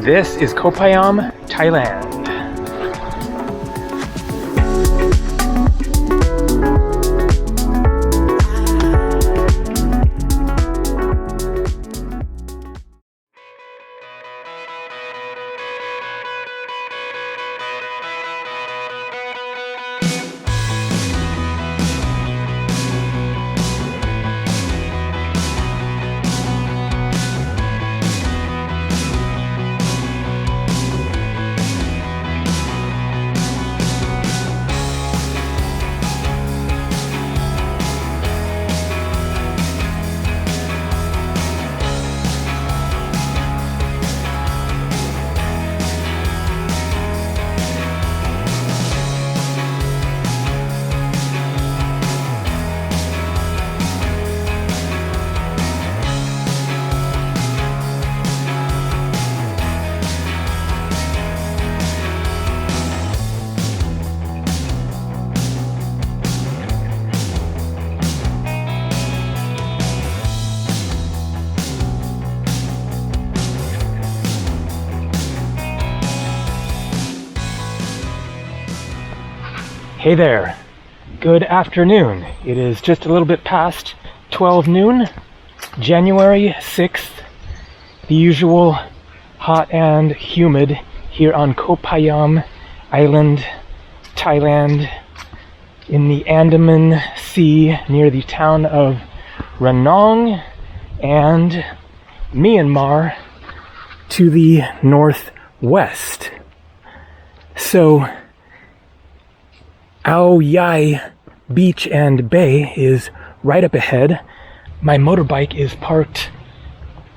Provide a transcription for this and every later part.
This is Ko Phayam, Thailand. Hey there, good afternoon. It is just a little bit past 12 noon, January 6th, the usual hot and humid here on Ko Phayam Island, Thailand, in the Andaman Sea near the town of Ranong and Myanmar to the northwest. So, Ao Yai Beach and Bay is right up ahead. My motorbike is parked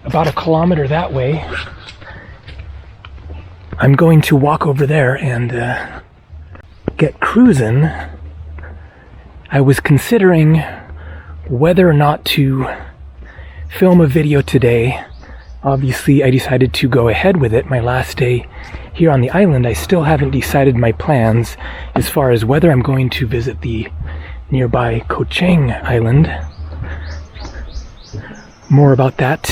about 1 kilometer that way. I'm going to walk over there and get cruising. I was considering whether or not to film a video today. Obviously, I decided to go ahead with it. My last day here on the island, I still haven't decided my plans as far as whether I'm going to visit the nearby Ko Chang Island. More about that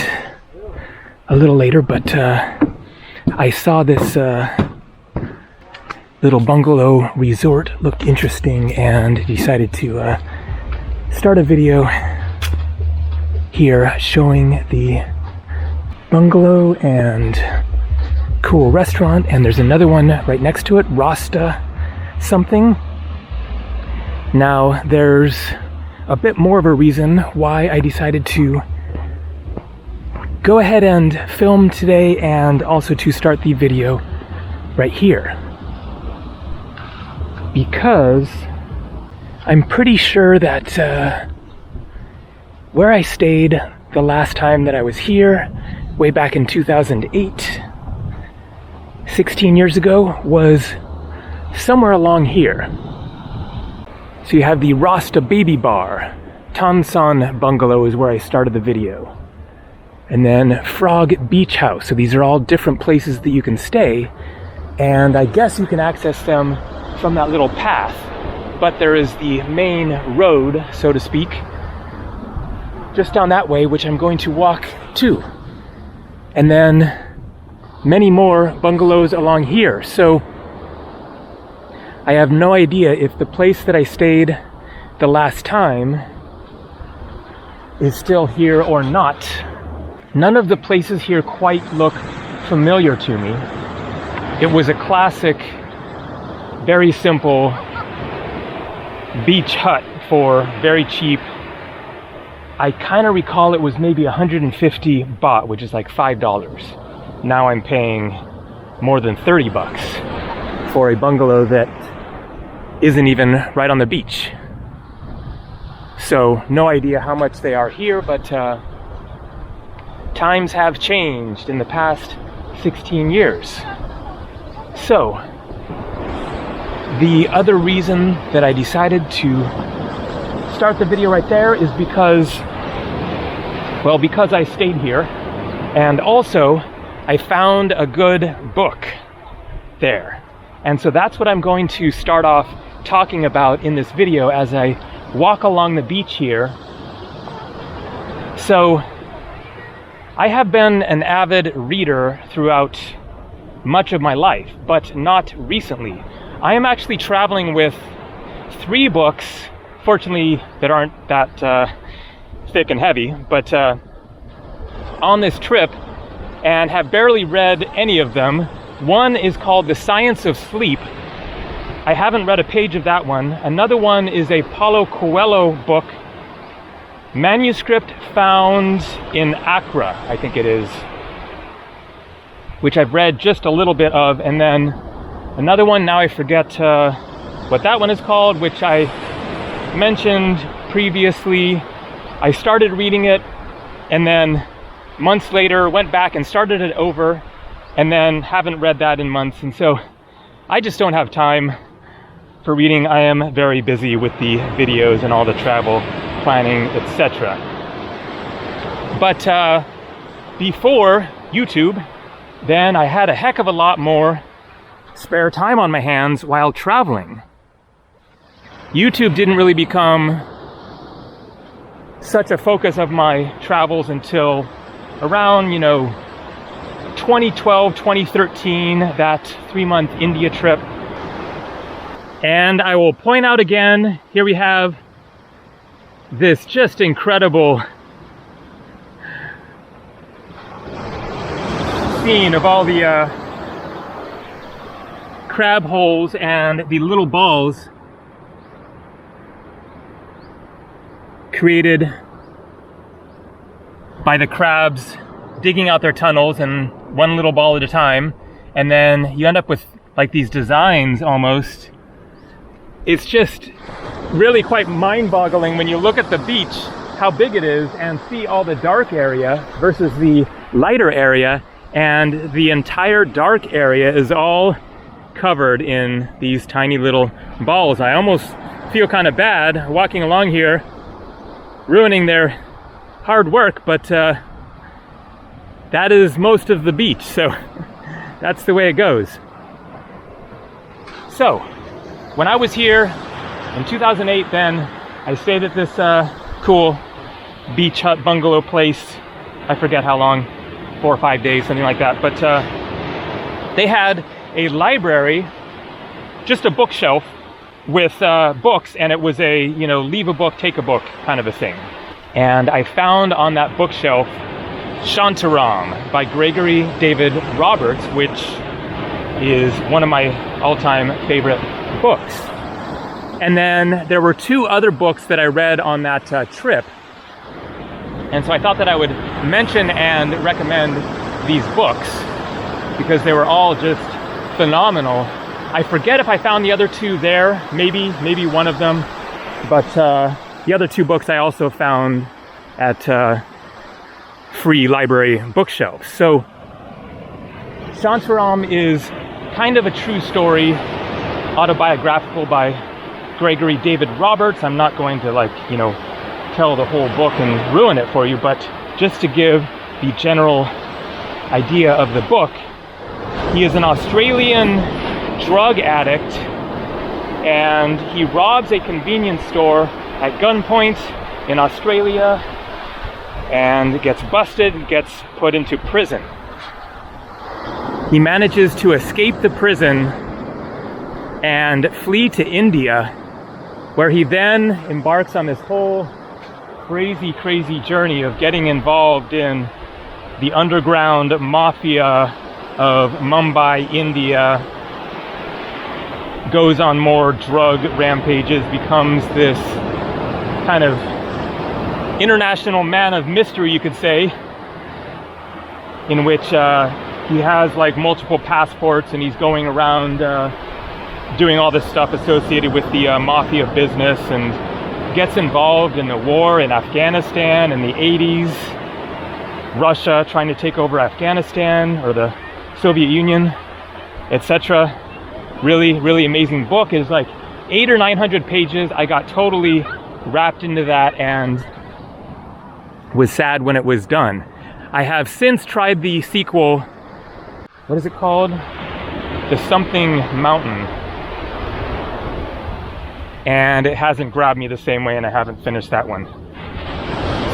a little later, but I saw this little bungalow resort, looked interesting, and decided to start a video here showing the bungalow and cool restaurant, and there's another one right next to it, Rasta something. Now there's a bit more of a reason why I decided to go ahead and film today and also to start the video right here, because I'm pretty sure that where I stayed the last time that I was here, way back in 2008, 16 years ago, was somewhere along here. So you have the Rasta Baby Bar. Tansan Bungalow is where I started the video. And then Frog Beach House. So these are all different places that you can stay. And I guess you can access them from that little path. But there is the main road, so to speak, just down that way, which I'm going to walk to. And then many more bungalows along here. So I have no idea if the place that I stayed the last time is still here or not. None of the places here quite look familiar to me. It was a classic, very simple beach hut for very cheap. I kind of recall it was maybe 150 baht, which is like $5. Now I'm paying more than 30 bucks for a bungalow that isn't even right on the beach. So no idea how much they are here, but times have changed in the past 16 years. So the other reason that I decided to start the video right there is because I stayed here, and also I found a good book there. And so that's what I'm going to start off talking about in this video as I walk along the beach here. So I have been an avid reader throughout much of my life, but not recently. I am actually traveling with 3 books, fortunately that aren't that thick and heavy, but on this trip, and have barely read any of them. One is called The Science of Sleep. I haven't read a page of that one. Another one is a Paulo Coelho book, manuscript found in Accra, I think it is, which I've read just a little bit of. And then another one, now I forget what that one is called, which I mentioned previously. I started reading it and then months later went back and started it over, and then haven't read that in months. And so I just don't have time for reading. I am very busy with the videos and all the travel planning, etc. But before YouTube, then I had a heck of a lot more spare time on my hands while traveling. YouTube didn't really become such a focus of my travels until around, 2012, 2013, that 3-month India trip. And I will point out again, here we have this just incredible scene of all the crab holes and the little balls created by the crabs digging out their tunnels, and one little ball at a time, and then you end up with like these designs almost. It's just really quite mind-boggling when you look at the beach, how big it is, and see all the dark area versus the lighter area, and the entire dark area is all covered in these tiny little balls. I almost feel kind of bad walking along here, ruining their hard work, but that is most of the beach, so that's the way it goes. So when I was here in 2008, then I stayed at this cool beach hut bungalow place. I forget how long, 4 or 5 days, something like that. But they had a library, just a bookshelf with books, and it was a, leave a book, take a book kind of a thing. And I found on that bookshelf Shantaram by Gregory David Roberts, which is one of my all-time favorite books. And then there were 2 other books that I read on that trip. And so I thought that I would mention and recommend these books because they were all just phenomenal. I forget if I found the other 2 there, maybe one of them, but the other 2 books I also found at free library bookshelves. So Shantaram is kind of a true story, autobiographical by Gregory David Roberts. I'm not going to tell the whole book and ruin it for you, but just to give the general idea of the book. He is an Australian drug addict, and he robs a convenience store at gunpoint in Australia and gets busted, gets put into prison. He manages to escape the prison and flee to India, where he then embarks on this whole crazy journey of getting involved in the underground mafia of Mumbai, India, goes on more drug rampages, becomes this kind of international man of mystery, you could say, in which he has multiple passports, and he's going around doing all this stuff associated with the mafia business, and gets involved in the war in Afghanistan in the 80s, Russia trying to take over Afghanistan or the Soviet Union, etc. Really amazing book. It is 800 or 900 pages. I got totally wrapped into that and was sad when it was done. I have since tried the sequel. What is it called? The Something Mountain. And it hasn't grabbed me the same way, and I haven't finished that one.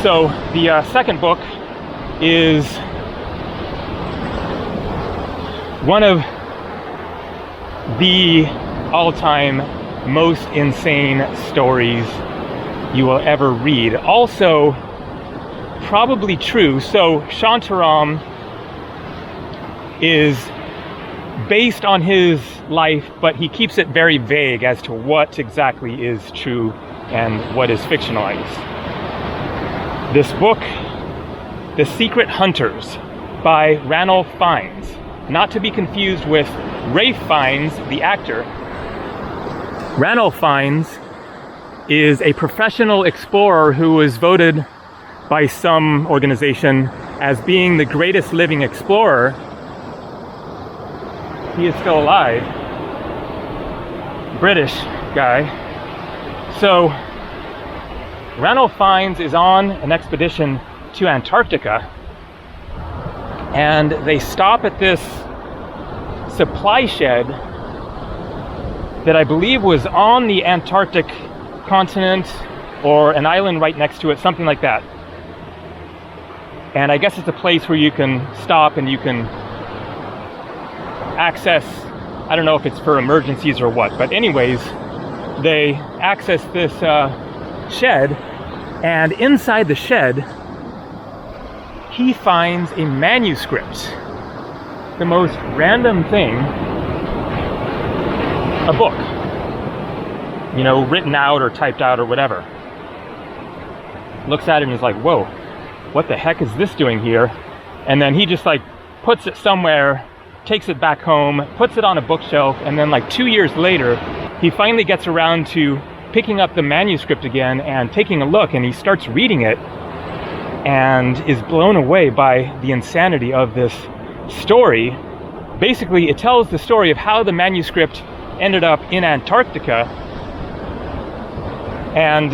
So the second book is one of the all-time most insane stories you will ever read. Also, probably true. So Shantaram is based on his life, but he keeps it very vague as to what exactly is true and what is fictionalized. This book, The Secret Hunters by Ranulph Fiennes, not to be confused with Ralph Fiennes, the actor. Ranulph Fiennes is a professional explorer who was voted by some organization as being the greatest living explorer. He is still alive. British guy. So Ranulph Fiennes is on an expedition to Antarctica, and they stop at this supply shed that I believe was on the Antarctic continent or an island right next to it, something like that. And I guess it's a place where you can stop and you can access, I don't know if it's for emergencies or what, but anyways, they access this shed, and inside the shed he finds a manuscript, the most random thing, a book, you know, written out or typed out or whatever. Looks at it and is like, whoa, what the heck is this doing here? And then he just like puts it somewhere, takes it back home, puts it on a bookshelf, and then like 2 years later he finally gets around to picking up the manuscript again and taking a look, and he starts reading it and is blown away by the insanity of this story. Basically, it tells the story of how the manuscript ended up in Antarctica, and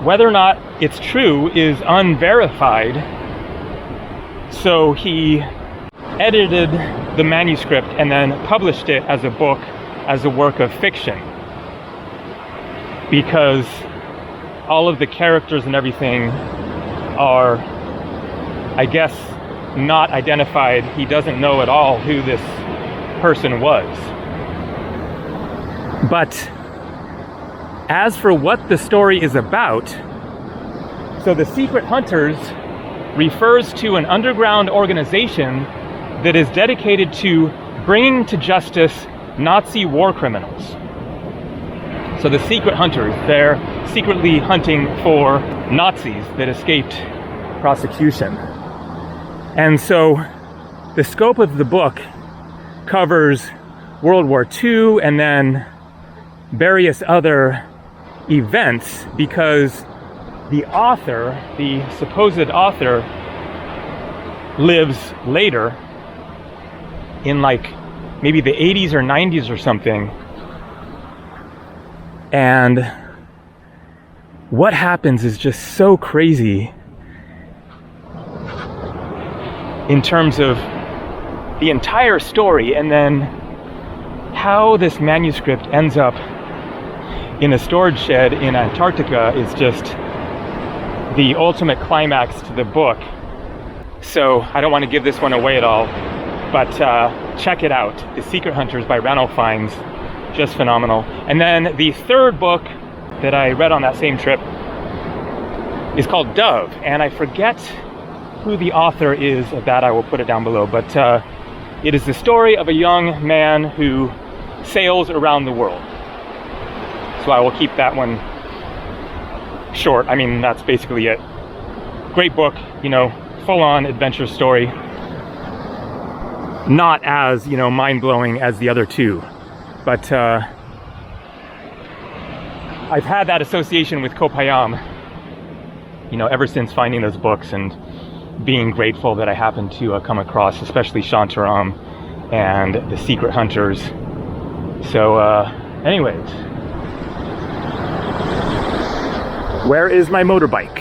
whether or not it's true is unverified. So he edited the manuscript and then published it as a book, as a work of fiction, because all of the characters and everything are, I guess, not identified. He doesn't know at all who this person was. But as for what the story is about, so the Secret Hunters refers to an underground organization that is dedicated to bringing to justice Nazi war criminals. So the Secret Hunters, they're secretly hunting for Nazis that escaped prosecution. And so the scope of the book covers World War II and then various other events, because the author, the supposed author, lives later in like maybe the 80s or 90s or something. And what happens is just so crazy in terms of the entire story, and then how this manuscript ends up in a storage shed in Antarctica is just the ultimate climax to the book. So I don't want to give this one away at all, but check it out. The Secret Hunters by Ranulph Fiennes. Just phenomenal. And then the third book that I read on that same trip is called Dove, and I forget who the author is of that. I will put it down below, but it is the story of a young man who sails around the world. So I will keep that one short. I mean, that's basically it. Great book, you know, full-on adventure story. Not as, you know, mind-blowing as the other two. But I've had that association with Ko Phayam, you know, ever since finding those books and being grateful that I happened to come across, especially Shantaram and the Secret Hunters. So, anyways, where is my motorbike?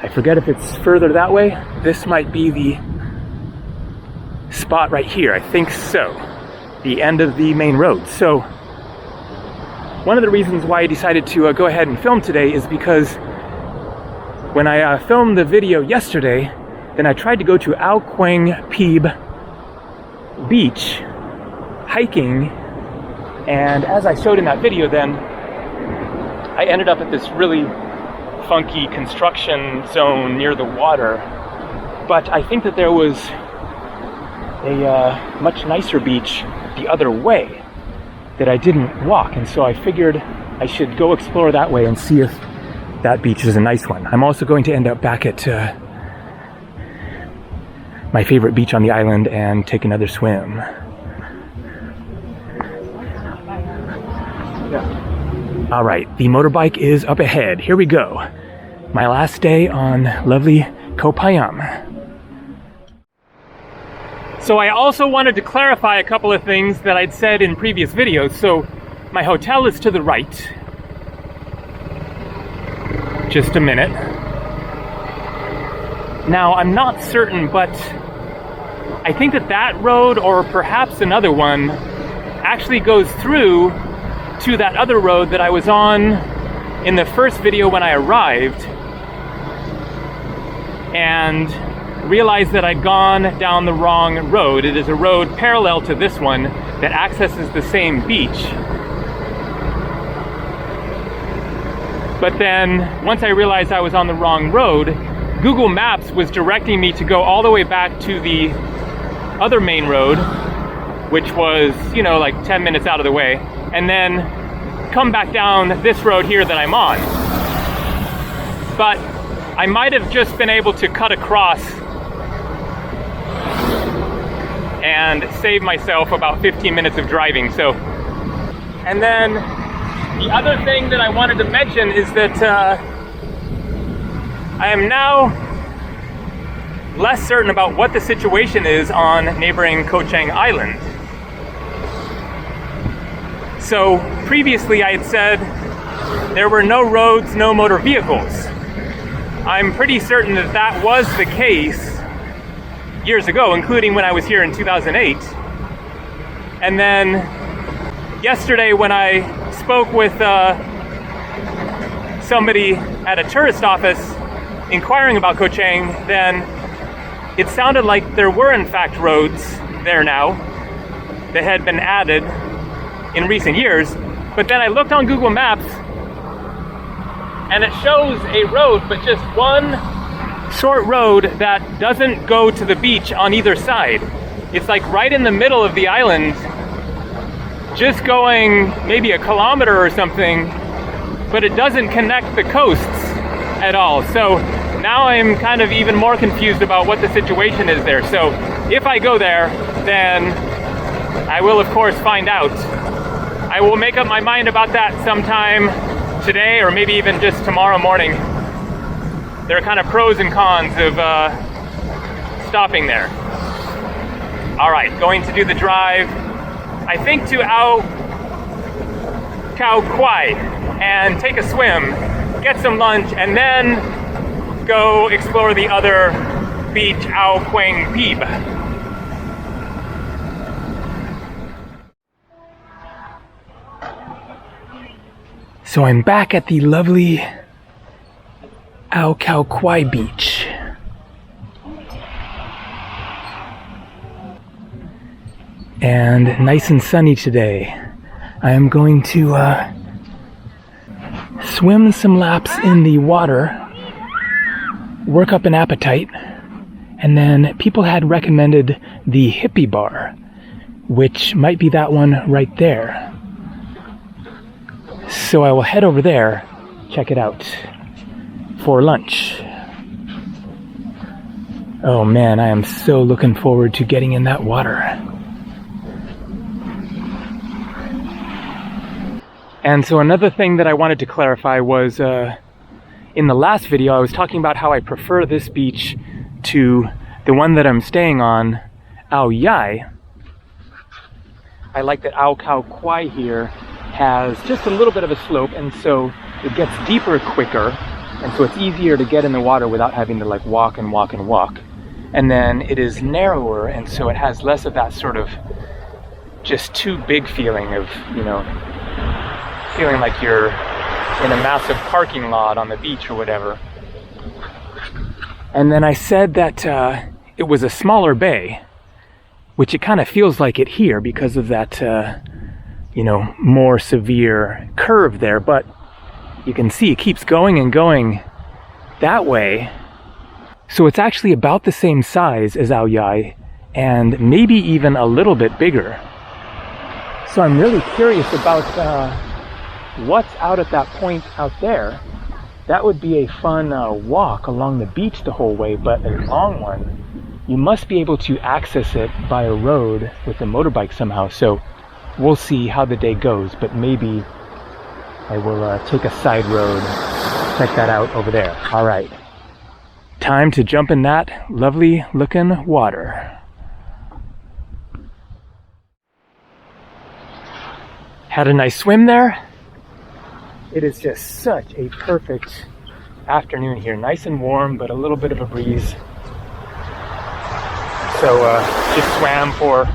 I forget if it's further that way. This might be the spot right here. I think so. The end of the main road. So one of the reasons why I decided to go ahead and film today is because when I filmed the video yesterday, then I tried to go to Ao Quang Peeb Beach hiking, and as I showed in that video then, I ended up at this really funky construction zone near the water. But I think that there was a much nicer beach the other way that I didn't walk, and so I figured I should go explore that way and see if that beach is a nice one. I'm also going to end up back at my favorite beach on the island and take another swim. Yeah. All right, the motorbike is up ahead. Here we go. My last day on lovely Ko Phayam. So I also wanted to clarify a couple of things that I'd said in previous videos. So my hotel is to the right. Just a minute. Now, I'm not certain, but I think that that road, or perhaps another one, actually goes through to that other road that I was on in the first video when I arrived, and realized that I'd gone down the wrong road. It is a road parallel to this one that accesses the same beach. But then, once I realized I was on the wrong road, Google Maps was directing me to go all the way back to the other main road, which was, you know, like 10 minutes out of the way, and then come back down this road here that I'm on. But I might have just been able to cut across and save myself about 15 minutes of driving. So, and then the other thing that I wanted to mention is that I am now less certain about what the situation is on neighboring Ko Chang Island. So previously I had said there were no roads, no motor vehicles. I'm pretty certain that that was the case years ago, including when I was here in 2008. And then yesterday when I spoke with somebody at a tourist office inquiring about Ko Chang, then it sounded like there were in fact roads there now that had been added in recent years. But then I looked on Google Maps and it shows a road, but just one short road that doesn't go to the beach on either side. It's like right in the middle of the island, just going maybe a kilometer or something, but it doesn't connect the coasts at all. So now I'm kind of even more confused about what the situation is there. So if I go there, then I will of course find out. I will make up my mind about that sometime today, or maybe even just tomorrow morning. There are kind of pros and cons of stopping there. All right, going to do the drive, I think to Ao Khao Kwai, and take a swim, get some lunch, and then go explore the other beach, Ao Quang Peeb. So I'm back at the lovely Ao Khao Kwai beach. And nice and sunny today. I am going to swim some laps in the water, work up an appetite, and then people had recommended the hippie bar, which might be that one right there. So I will head over there, check it out, for lunch. Oh man, I am so looking forward to getting in that water. And so another thing that I wanted to clarify was, in the last video I was talking about how I prefer this beach to the one that I'm staying on, Ao Yai. I like that Ao Khao Kwai here has just a little bit of a slope, and so it gets deeper quicker, and so it's easier to get in the water without having to like walk and walk and walk. And then it is narrower, and so it has less of that sort of just too big feeling of, you know, feeling like you're in a massive parking lot on the beach or whatever. And then I said that it was a smaller bay, which it kind of feels like it here because of that, you know, more severe curve there. But you can see it keeps going and going that way. So it's actually about the same size as Ao Yai, and maybe even a little bit bigger. So I'm really curious about what's out at that point out there. That would be a fun walk along the beach the whole way, but a long one. You must be able to access it by a road with a motorbike somehow. So we'll see how the day goes, but maybe I will take a side road, check that out over there. All right, time to jump in that lovely looking water. Had a nice swim there. It is just such a perfect afternoon here. Nice and warm, but a little bit of a breeze. So just swam for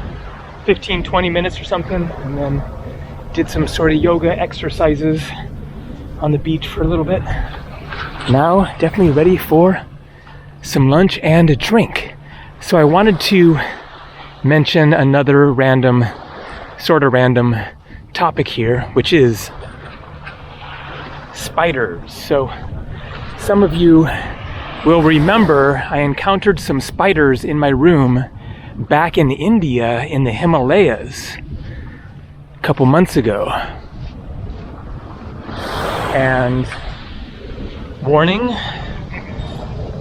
15-20 minutes or something, and then did some sort of yoga exercises on the beach for a little bit. Now definitely ready for some lunch and a drink. So I wanted to mention another random topic here, which is spiders. So some of you will remember I encountered some spiders in my room back in India in the Himalayas a couple months ago. And warning,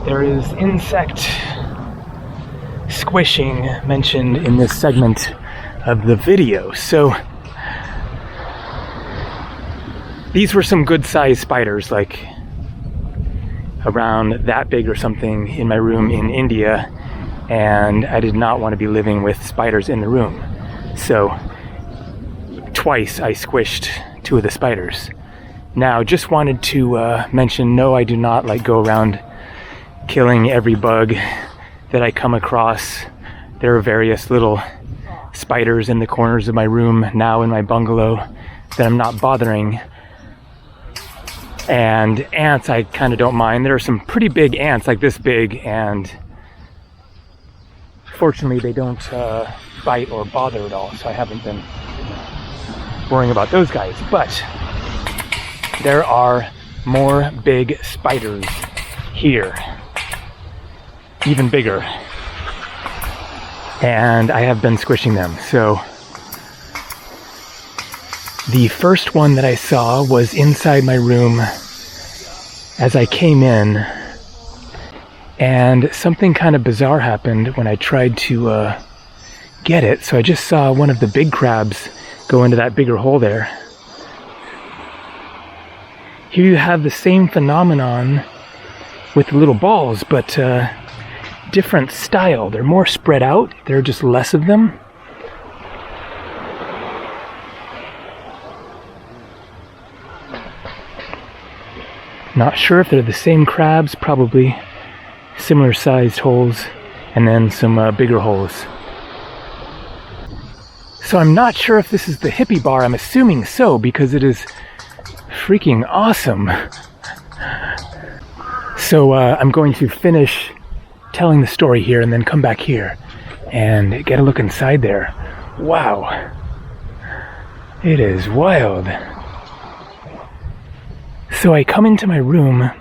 there is insect squishing mentioned in this segment of the video. So these were some good sized spiders, like around that big or something, in my room in India, and I did not want to be living with spiders in the room. So twice I squished 2 of the spiders. Now just wanted to mention, no, I do not like go around killing every bug that I come across. There are various little spiders in the corners of my room now in my bungalow that I'm not bothering. And ants I kind of don't mind. There are some pretty big ants, like this big, and fortunately they don't bite or bother at all, so I haven't been worrying about those guys. But there are more big spiders here, even bigger, and I have been squishing them. So the first one that I saw was inside my room as I came in, and something kind of bizarre happened when I tried to get it. So I just saw one of the big crabs go into that bigger hole there. Here you have the same phenomenon with the little balls, but different style. They're more spread out. There are just less of them. Not sure if they're the same crabs, probably similar sized holes, and then some bigger holes. So I'm not sure if this is the hippie bar. I'm assuming so, because it is freaking awesome. So I'm going to finish telling the story here and then come back here and get a look inside there. Wow. It is wild. So I come into my room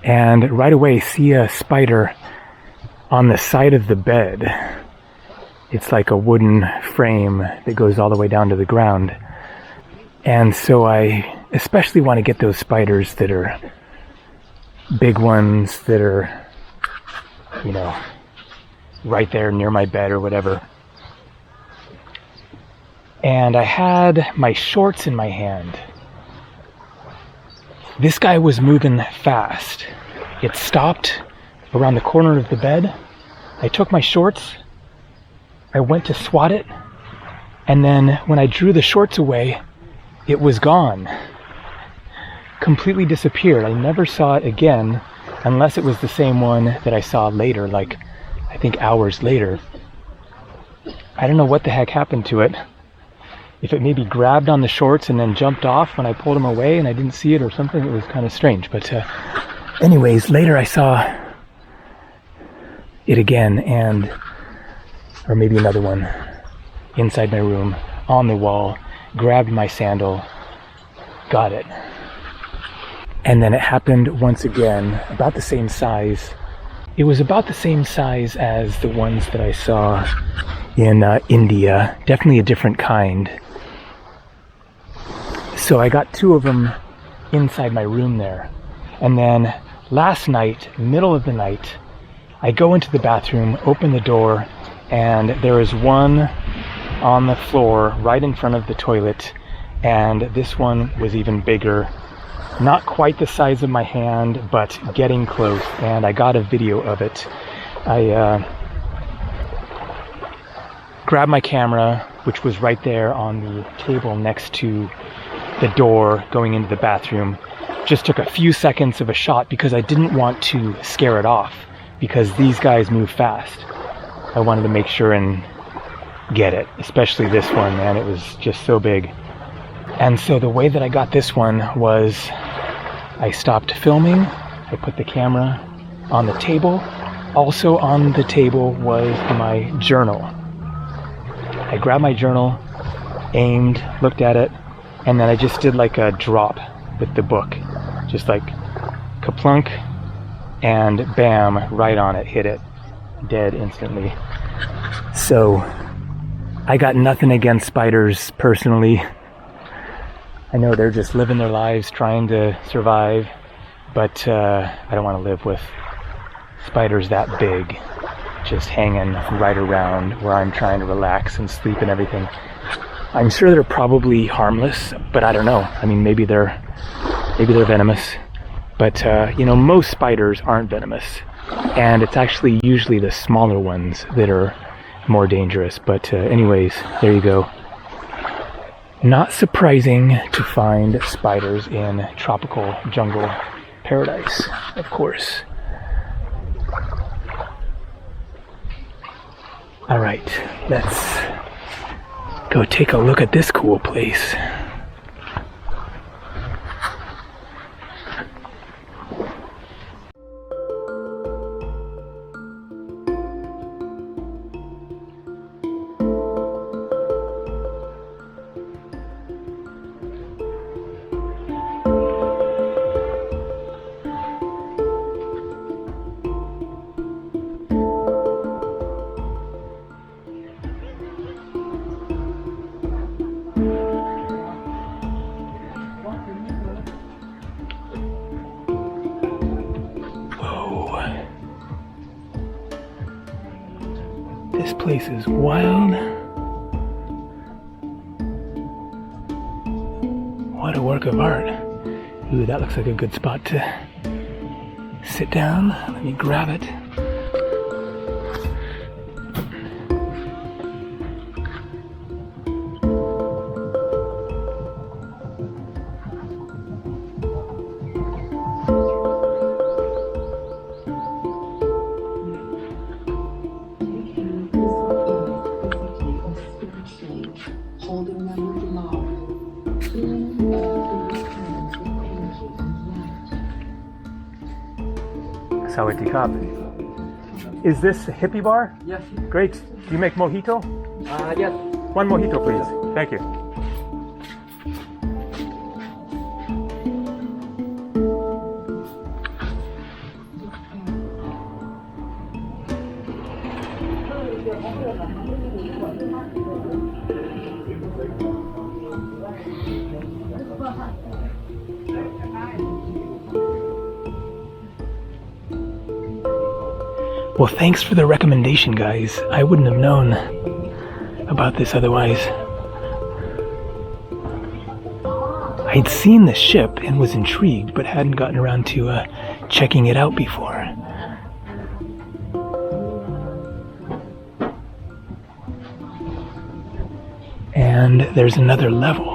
and right away see a spider on the side of the bed. It's like a wooden frame that goes all the way down to the ground. And so I especially want to get those spiders that are big ones, that are, you know, right there near my bed or whatever. And I had my shorts in my hand. This guy was moving fast. It stopped around the corner of the bed. I took my shorts, I went to swat it, and then when I drew the shorts away, it was gone. Completely disappeared. I never saw it again, unless it was the same one that I saw later, like I think hours later. I don't know what the heck happened to it. If it maybe grabbed on the shorts and then jumped off when I pulled them away and I didn't see it or something, it was kind of strange. But Anyways, later I saw it again, or maybe another one inside my room on the wall, grabbed my sandal, got it. And then it happened once again, about the same size. It was about the same size as the ones that I saw in India, definitely a different kind. So I got 2 of them inside my room there. And then last night, middle of the night, I go into the bathroom, open the door, and there is one on the floor right in front of the toilet, and this one was even bigger. Not quite the size of my hand, but getting close, and I got a video of it. I grabbed my camera, which was right there on the table next to the door going into the bathroom. Just took a few seconds of a shot because I didn't want to scare it off, because these guys move fast. I wanted to make sure and get it, especially this one, man. It was just so big. And so the way that I got this one was I stopped filming, I put the camera on the table. Also on the table was my journal. I grabbed my journal, aimed, looked at it, and then I just did like a drop with the book. Just like kaplunk, and bam, right on it, hit it, dead instantly. So I got nothing against spiders personally. I know they're just living their lives trying to survive, but I don't want to live with spiders that big just hanging right around where I'm trying to relax and sleep and everything. I'm sure they're probably harmless, but I don't know. I mean, maybe they're venomous, but you know, most spiders aren't venomous, and it's actually usually the smaller ones that are more dangerous. But anyways, there you go. Not surprising to find spiders in tropical jungle paradise, of course. All right, let's go take a look at this cool place. This place is wild. What a work of art. Ooh, that looks like a good spot to sit down. Let me grab it. Sawati Cup. Is this a hippie bar? Yes. Great. Do you make mojito? Yes. One mojito, please. Thank you. Well, thanks for the recommendation, guys. I wouldn't have known about this otherwise. I'd seen the ship and was intrigued, but hadn't gotten around to checking it out before. And there's another level.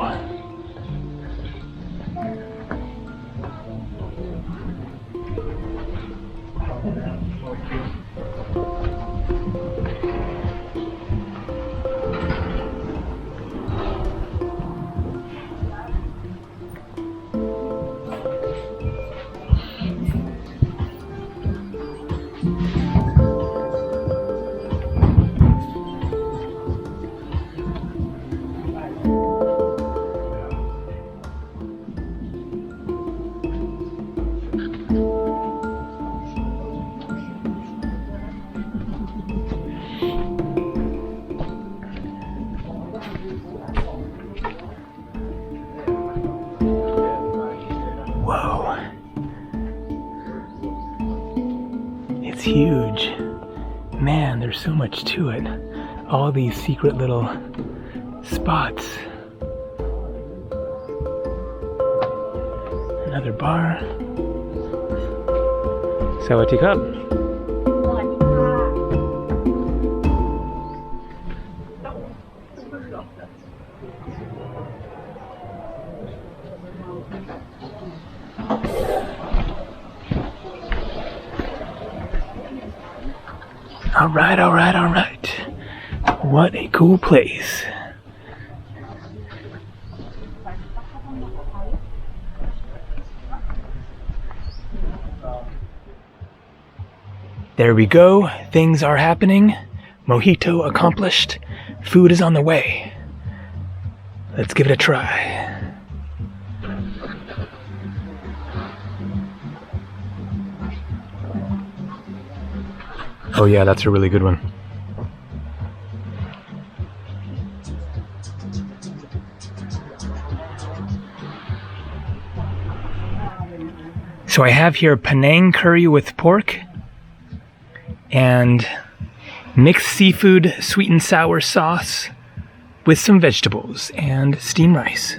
It's huge. Man, there's so much to it. All these secret little spots. Another bar. Sawadee Cup. All right. What a cool place. There we go. Things are happening. Mojito accomplished. Food is on the way. Let's give it a try. Oh yeah, that's a really good one. So I have here Penang curry with pork and mixed seafood sweet and sour sauce with some vegetables and steamed rice.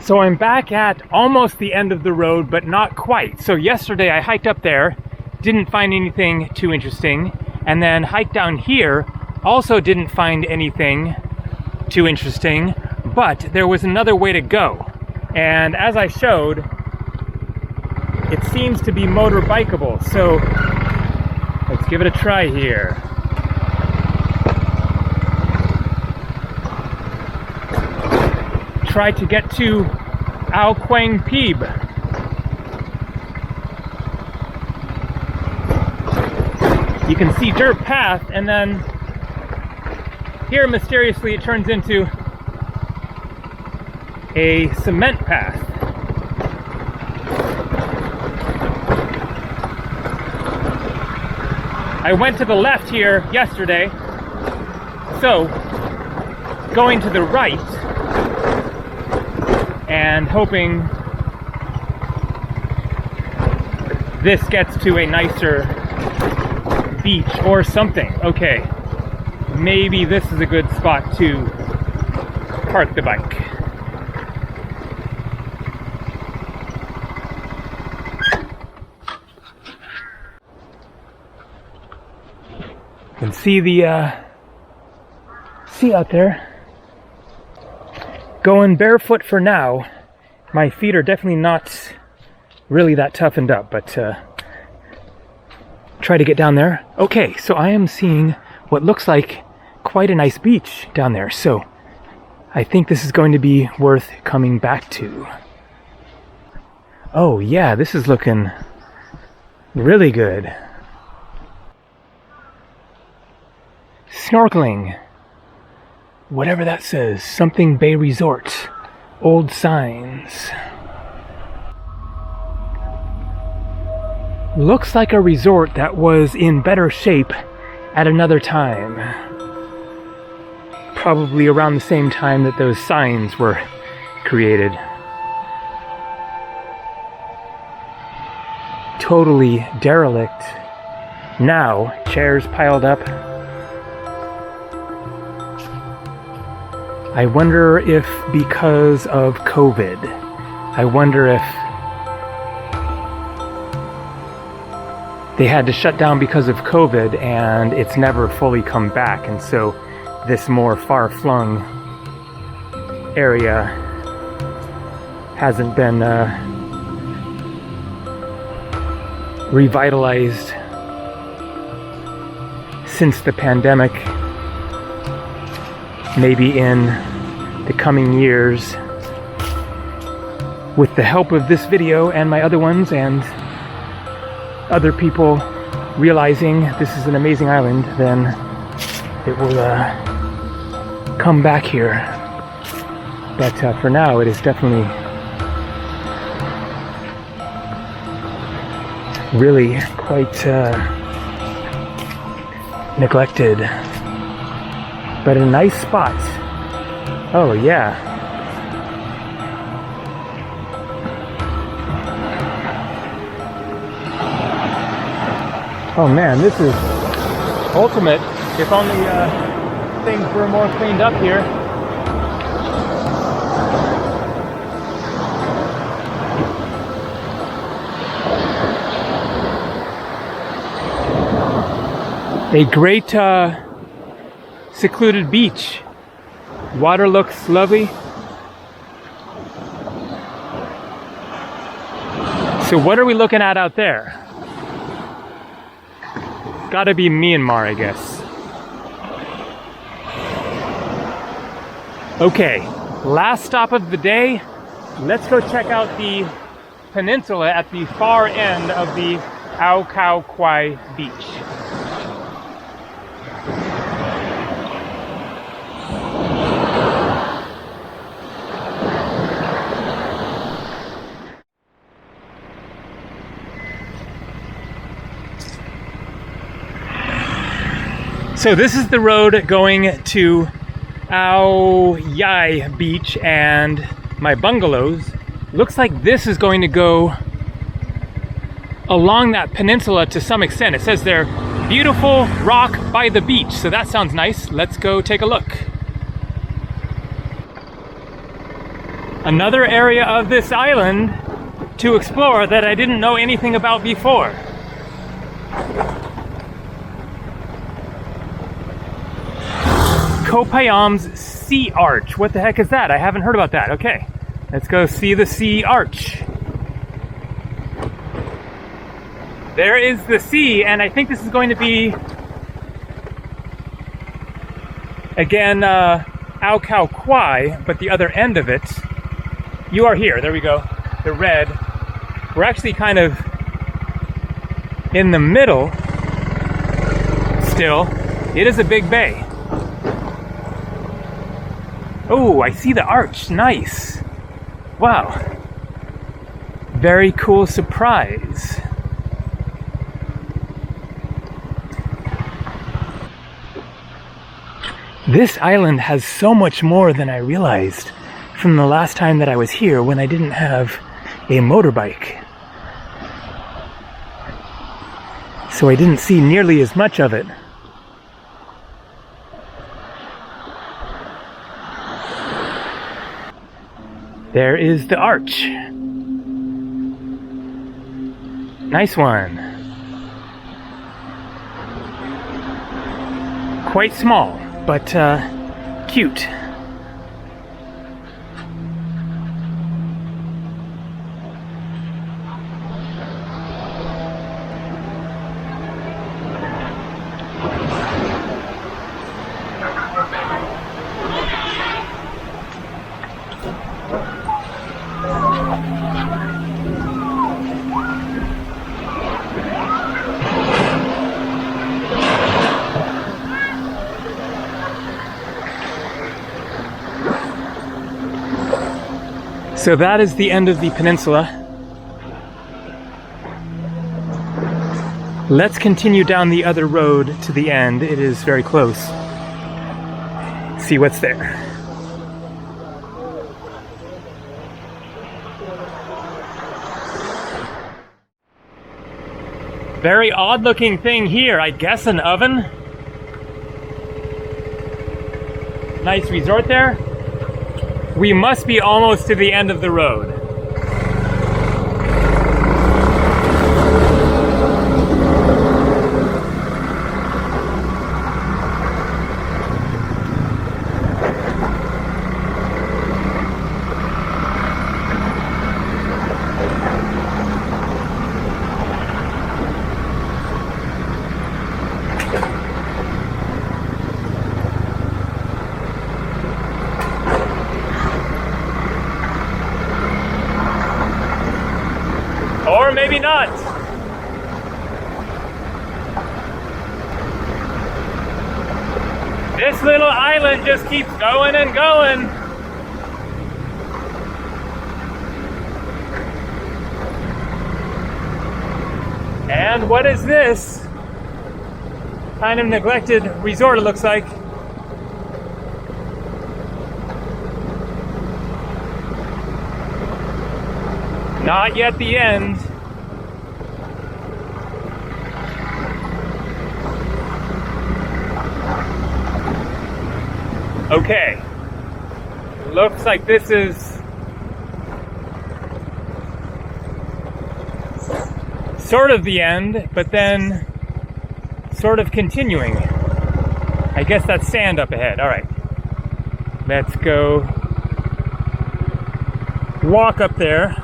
So I'm back at almost the end of the road, but not quite. So yesterday I hiked up there, didn't find anything too interesting, and then hiked down here, also didn't find anything too interesting, but there was another way to go. And as I showed, it seems to be motorbikeable. So let's give it a try here. Try to get to Ao Quang Peeb. You can see dirt path, and then here mysteriously it turns into a cement path. I went to the left here yesterday, so going to the right and hoping this gets to a nicer beach or something. Okay, maybe this is a good spot to park the bike. You can see the sea out there. Going barefoot for now. My feet are definitely not really that toughened up, but try to get down there. Okay, so I am seeing what looks like quite a nice beach down there, so I think this is going to be worth coming back to. Oh yeah, this is looking really good. Snorkeling. Whatever that says, something Bay Resort. Old signs. Looks like a resort that was in better shape at another time. Probably around the same time that those signs were created. Totally derelict. Now, chairs piled up. I wonder if because of COVID, I wonder if they had to shut down because of COVID and it's never fully come back, and so this more far-flung area hasn't been revitalized since the pandemic. Maybe in the coming years, with the help of this video and my other ones and other people realizing this is an amazing island, then it will come back here. But for now, it is definitely really quite neglected, but a nice spot. Oh yeah. Oh man, this is ultimate. If only things were more cleaned up here. A great secluded beach. Water looks lovely. So what are we looking at out there? Gotta be Myanmar, I guess. Okay, last stop of the day. Let's go check out the peninsula at the far end of the Ao Khao Kwai beach. So this is the road going to Ao Yai Beach and my bungalows. Looks like this is going to go along that peninsula to some extent. It says there, beautiful rock by the beach. So that sounds nice. Let's go take a look. Another area of this island to explore that I didn't know anything about before. Ko Phayam's Sea Arch. What the heck is that? I haven't heard about that. Okay, let's go see the Sea Arch. There is the sea, and I think this is going to be, again, Ao Khao Kwai, but the other end of it. You are here. There we go. The red. We're actually kind of in the middle still. It is a big bay. Oh, I see the arch. Nice. Wow. Very cool surprise. This island has so much more than I realized from the last time that I was here when I didn't have a motorbike. So I didn't see nearly as much of it. There is the arch. Nice one. Quite small, but cute. So that is the end of the peninsula. Let's continue down the other road to the end. It is very close. See what's there. Very odd looking thing here. I guess an oven. Nice resort there. We must be almost to the end of the road. Or maybe not. This little island just keeps going and going. And what is this? Kind of neglected resort, it looks like. Not yet the end. Okay. Looks like this is sort of the end, but then sort of continuing. I guess that's sand up ahead. All right. Let's go walk up there.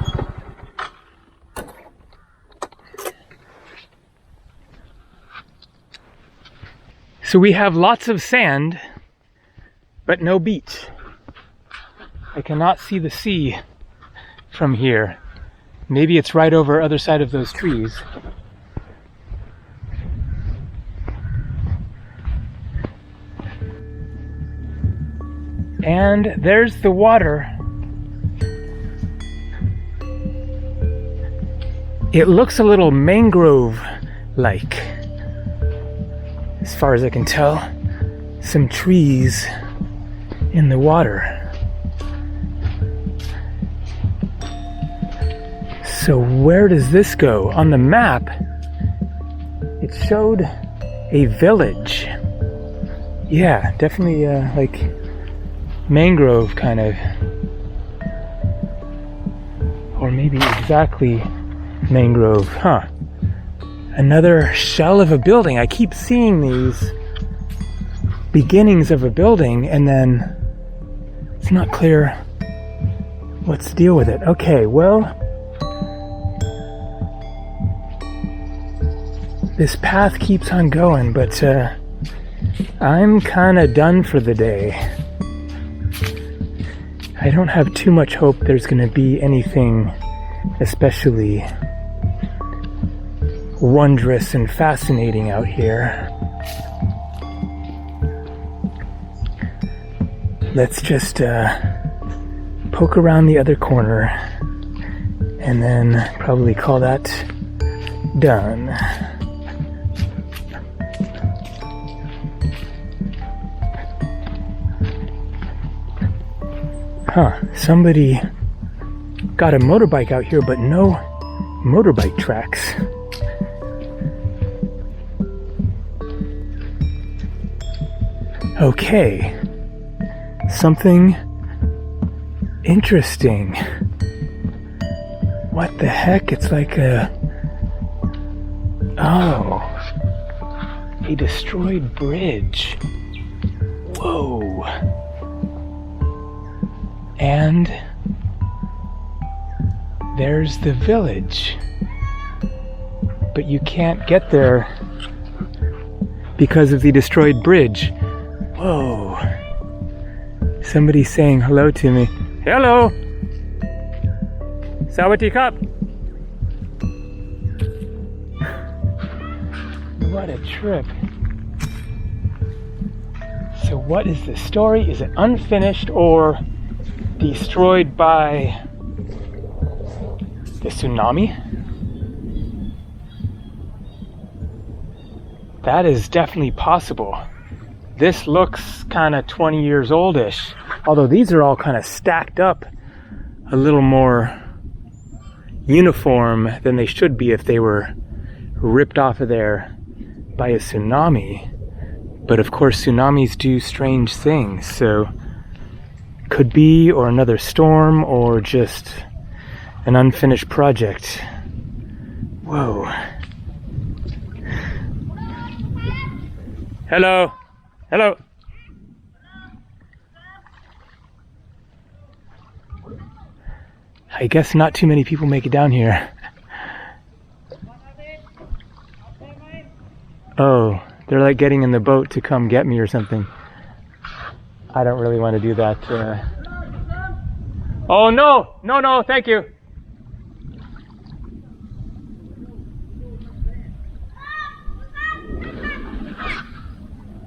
So we have lots of sand, but no beach. I cannot see the sea from here. Maybe it's right over other side of those trees. And there's the water. It looks a little mangrove-like, as far as I can tell. Some trees in the water. So where does this go? On the map, it showed a village. Yeah, definitely like mangrove kind of. Or maybe exactly mangrove, huh? Another shell of a building. I keep seeing these beginnings of a building and then it's not clear what's the deal with it. Okay, well, this path keeps on going, but I'm kind of done for the day. I don't have too much hope there's going to be anything especially wondrous and fascinating out here. Let's just poke around the other corner and then probably call that done. Huh, somebody got a motorbike out here, but no motorbike tracks. Okay, something interesting. What the heck? It's like a destroyed bridge. Whoa. And there's the village. But you can't get there because of the destroyed bridge. Whoa. Somebody's saying hello to me. Hello! Sawadee Cup! What a trip. So what is the story? Is it unfinished or destroyed by the tsunami? That is definitely possible. This looks kind of 20 years oldish, although these are all kind of stacked up a little more uniform than they should be if they were ripped off of there by a tsunami. But of course tsunamis do strange things, so could be, or another storm, or just an unfinished project. Whoa. Hello. Hello. I guess not too many people make it down here. Oh, they're like getting in the boat to come get me or something. I don't really want to do that. Oh no, no, no, thank you.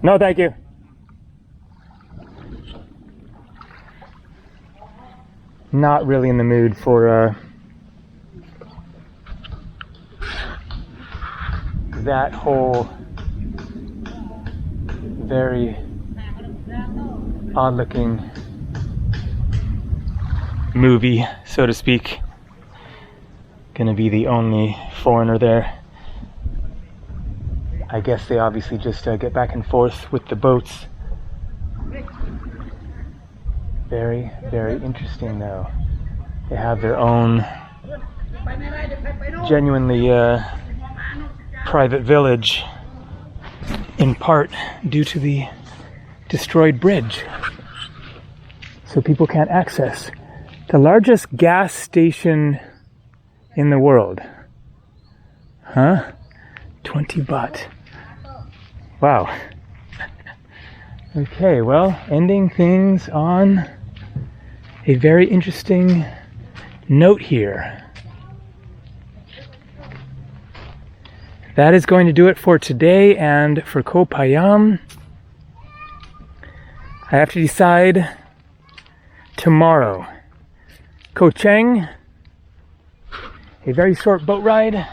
No, thank you. Not really in the mood for that whole very odd-looking movie, so to speak. Gonna be the only foreigner there. I guess they obviously just get back and forth with the boats. Very, very interesting though. They have their own genuinely private village, in part due to the destroyed bridge. So people can't access the largest gas station in the world. Huh? 20 baht. Wow. Okay, well, ending things on a very interesting note here. That is going to do it for today and for Ko Phayam. I have to decide tomorrow. Ko Cheng, a very short boat ride,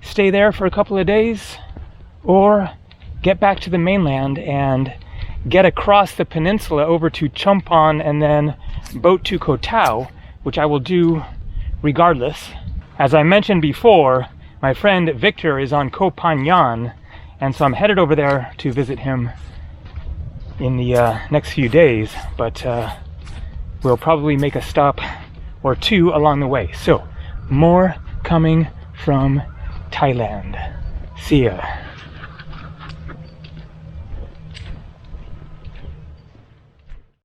stay there for a couple of days, or get back to the mainland and get across the peninsula over to Chumphon and then boat to Koh Tao, which I will do regardless. As I mentioned before, my friend Victor is on Koh Phangan, and so I'm headed over there to visit him in the next few days, but we'll probably make a stop or two along the way. So, more coming from Thailand. See ya.